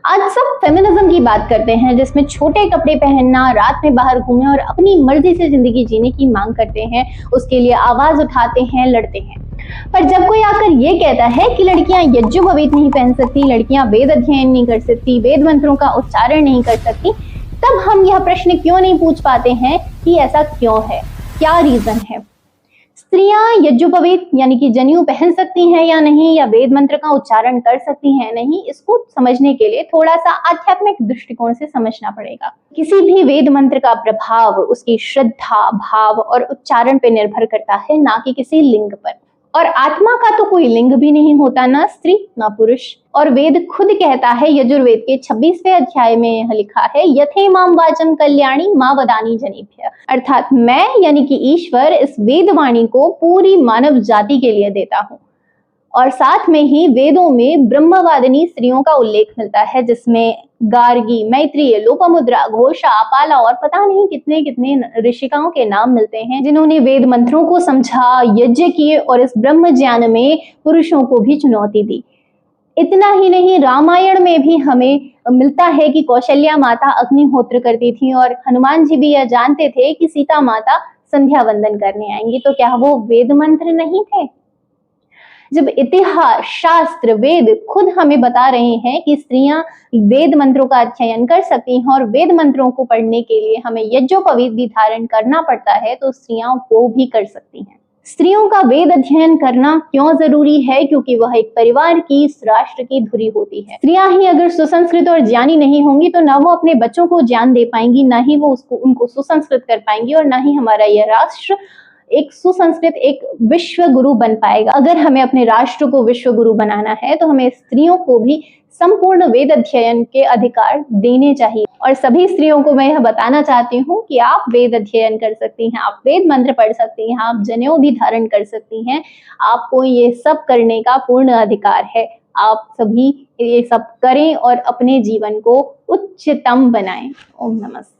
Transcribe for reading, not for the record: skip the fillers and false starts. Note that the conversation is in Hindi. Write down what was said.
आज सब फेमिनिज्म की बात करते हैं, जिसमें छोटे कपड़े पहनना, रात में बाहर घूमने और अपनी मर्जी से जिंदगी जीने की मांग करते हैं, उसके लिए आवाज उठाते हैं, लड़ते हैं। पर जब कोई आकर ये कहता है कि लड़कियां यज्ञोपवीत नहीं पहन सकती, लड़कियां वेद अध्ययन नहीं कर सकती, वेद मंत्रों का उच्चारण नहीं कर सकती, तब हम यह प्रश्न क्यों नहीं पूछ पाते हैं कि ऐसा क्यों है, क्या रीजन है। स्त्रियां यज्ञोपवीत यानी कि जनेऊ पहन सकती हैं या नहीं, या वेद मंत्र का उच्चारण कर सकती हैं नहीं, इसको समझने के लिए थोड़ा सा आध्यात्मिक दृष्टिकोण से समझना पड़ेगा। किसी भी वेद मंत्र का प्रभाव उसकी श्रद्धा, भाव और उच्चारण पर निर्भर करता है, ना कि किसी लिंग पर। और आत्मा का तो कोई लिंग भी नहीं होता, ना स्त्री ना पुरुष। और वेद खुद कहता है, यजुर्वेद के 26वें अध्याय में यह लिखा है, यथे माम वाचम कल्याणी मां वदानी जनेभ्य, अर्थात मैं यानी कि ईश्वर इस वेदवाणी को पूरी मानव जाति के लिए देता हूँ। और साथ में ही वेदों में ब्रह्मवादिनी स्त्रियों का उल्लेख मिलता है, जिसमें गार्गी, मैत्रेय, लोपामुद्रा, घोषा, पाला और पता नहीं कितने कितने ऋषिकाओं के नाम मिलते हैं, जिन्होंने वेद मंत्रों को समझा, यज्ञ किए और इस ब्रह्म ज्ञान में पुरुषों को भी चुनौती दी। इतना ही नहीं, रामायण में भी हमें मिलता है कि कौशल्या माता अग्निहोत्र करती थी और हनुमान जी भी यह जानते थे कि सीता माता संध्या वंदन करने आएंगी, तो क्या वो वेद मंत्र नहीं थे। जब इतिहास, शास्त्र, वेद खुद हमें बता रहे हैं कि स्त्रियां वेद मंत्रों का अध्ययन कर सकती हैं और वेद मंत्रों को पढ़ने के लिए हमें यज्ञोपवीत भी धारण करना पड़ता है, तो स्त्रियां वो भी कर सकती हैं। स्त्रियों का वेद अध्ययन करना क्यों जरूरी है? क्योंकि वह एक परिवार की, इस राष्ट्र की धुरी होती है। स्त्रियां ही अगर सुसंस्कृत और ज्ञानी नहीं होंगी तो ना वो अपने बच्चों को ज्ञान दे पाएंगी, ना ही वो उनको सुसंस्कृत कर पाएंगी, और ना ही हमारा यह राष्ट्र एक सुसंस्कृत, एक विश्व गुरु बन पाएगा। अगर हमें अपने राष्ट्र को विश्व गुरु बनाना है तो हमें स्त्रियों को भी संपूर्ण वेद अध्ययन के अधिकार देने चाहिए। और सभी स्त्रियों को मैं यह बताना चाहती हूँ कि आप वेद अध्ययन कर सकती हैं, आप वेद मंत्र पढ़ सकती हैं, आप जनेऊ भी धारण कर सकती हैं। आपको ये सब करने का पूर्ण अधिकार है। आप सभी ये सब करें और अपने जीवन को उच्चतम बनाएं। ओम नमस्ते।